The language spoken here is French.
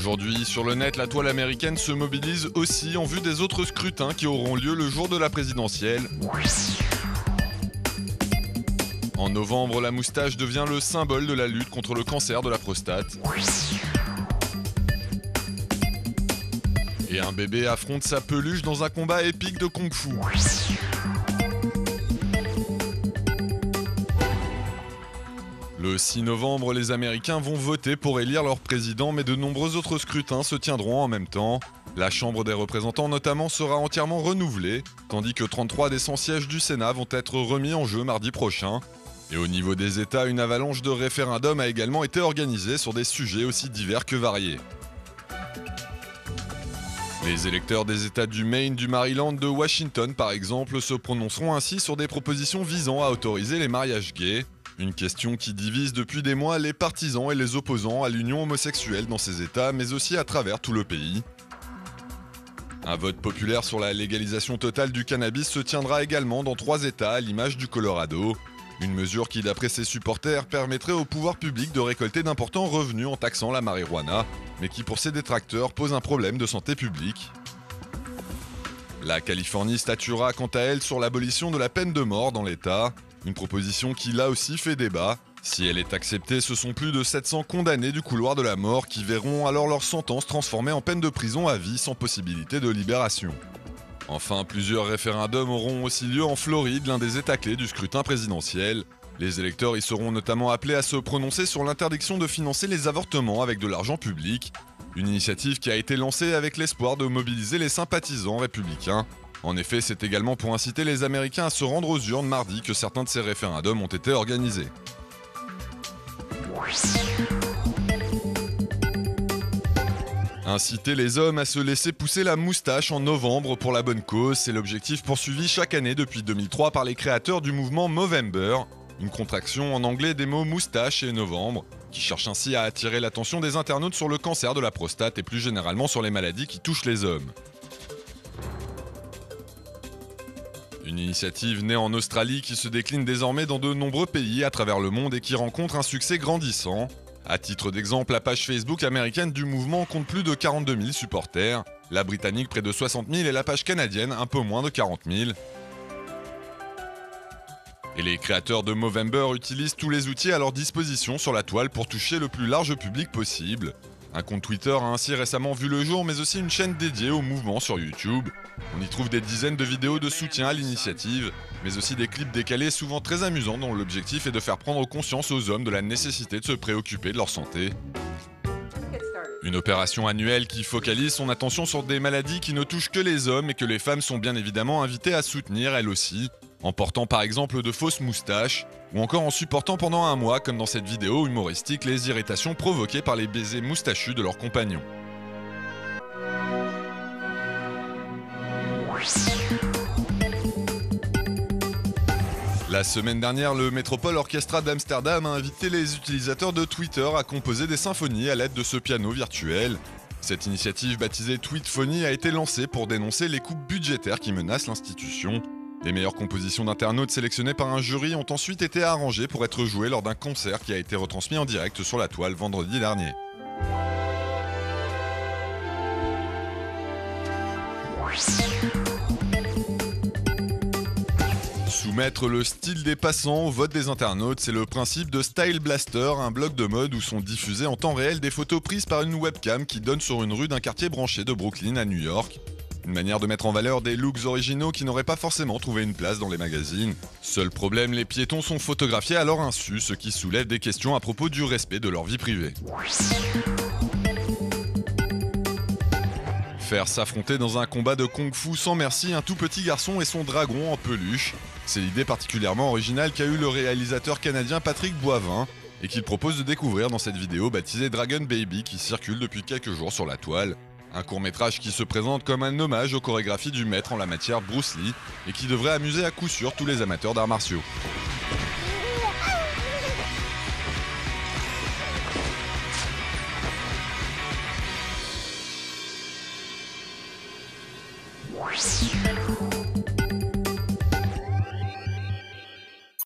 Aujourd'hui, sur le net, la toile américaine se mobilise aussi en vue des autres scrutins qui auront lieu le jour de la présidentielle. En novembre, la moustache devient le symbole de la lutte contre le cancer de la prostate. Et un bébé affronte sa peluche dans un combat épique de kung-fu. Le 6 novembre, les Américains vont voter pour élire leur président, mais de nombreux autres scrutins se tiendront en même temps. La Chambre des représentants notamment sera entièrement renouvelée, tandis que 33 des 100 sièges du Sénat vont être remis en jeu mardi prochain. Et au niveau des États, une avalanche de référendums a également été organisée sur des sujets aussi divers que variés. Les électeurs des États du Maine, du Maryland, de Washington par exemple, se prononceront ainsi sur des propositions visant à autoriser les mariages gays. Une question qui divise depuis des mois les partisans et les opposants à l'union homosexuelle dans ces États, mais aussi à travers tout le pays. Un vote populaire sur la légalisation totale du cannabis se tiendra également dans 3 États, à l'image du Colorado. Une mesure qui, d'après ses supporters, permettrait au pouvoir public de récolter d'importants revenus en taxant la marijuana, mais qui pour ses détracteurs pose un problème de santé publique. La Californie statuera quant à elle sur l'abolition de la peine de mort dans l'État, une proposition qui là aussi fait débat. Si elle est acceptée, ce sont plus de 700 condamnés du couloir de la mort qui verront alors leur sentence transformée en peine de prison à vie sans possibilité de libération. Enfin, plusieurs référendums auront aussi lieu en Floride, l'un des États clés du scrutin présidentiel. Les électeurs y seront notamment appelés à se prononcer sur l'interdiction de financer les avortements avec de l'argent public, une initiative qui a été lancée avec l'espoir de mobiliser les sympathisants républicains. En effet, c'est également pour inciter les Américains à se rendre aux urnes mardi que certains de ces référendums ont été organisés. Inciter les hommes à se laisser pousser la moustache en novembre pour la bonne cause, c'est l'objectif poursuivi chaque année depuis 2003 par les créateurs du mouvement Movember, une contraction en anglais des mots moustache et novembre, qui cherche ainsi à attirer l'attention des internautes sur le cancer de la prostate et plus généralement sur les maladies qui touchent les hommes. Une initiative née en Australie qui se décline désormais dans de nombreux pays à travers le monde et qui rencontre un succès grandissant. À titre d'exemple, la page Facebook américaine du mouvement compte plus de 42 000 supporters, la britannique près de 60 000 et la page canadienne un peu moins de 40 000. Et les créateurs de Movember utilisent tous les outils à leur disposition sur la toile pour toucher le plus large public possible. Un compte Twitter a ainsi récemment vu le jour, mais aussi une chaîne dédiée au mouvement sur YouTube. On y trouve des dizaines de vidéos de soutien à l'initiative, mais aussi des clips décalés souvent très amusants dont l'objectif est de faire prendre conscience aux hommes de la nécessité de se préoccuper de leur santé. Une opération annuelle qui focalise son attention sur des maladies qui ne touchent que les hommes et que les femmes sont bien évidemment invitées à soutenir elles aussi, en portant par exemple de fausses moustaches, ou encore en supportant pendant un mois, comme dans cette vidéo humoristique, les irritations provoquées par les baisers moustachus de leurs compagnons. La semaine dernière, le Metropole Orchestra d'Amsterdam a invité les utilisateurs de Twitter à composer des symphonies à l'aide de ce piano virtuel. Cette initiative baptisée Tweetphony a été lancée pour dénoncer les coupes budgétaires qui menacent l'institution. Les meilleures compositions d'internautes sélectionnées par un jury ont ensuite été arrangées pour être jouées lors d'un concert qui a été retransmis en direct sur la toile vendredi dernier. Soumettre le style des passants au vote des internautes, c'est le principe de Style Blaster, un blog de mode où sont diffusées en temps réel des photos prises par une webcam qui donne sur une rue d'un quartier branché de Brooklyn à New York. Une manière de mettre en valeur des looks originaux qui n'auraient pas forcément trouvé une place dans les magazines. Seul problème, les piétons sont photographiés à leur insu, ce qui soulève des questions à propos du respect de leur vie privée. Faire s'affronter dans un combat de kung-fu sans merci un tout petit garçon et son dragon en peluche. C'est l'idée particulièrement originale qu'a eu le réalisateur canadien Patrick Boivin et qu'il propose de découvrir dans cette vidéo baptisée Dragon Baby qui circule depuis quelques jours sur la toile. Un court-métrage qui se présente comme un hommage aux chorégraphies du maître en la matière Bruce Lee et qui devrait amuser à coup sûr tous les amateurs d'arts martiaux.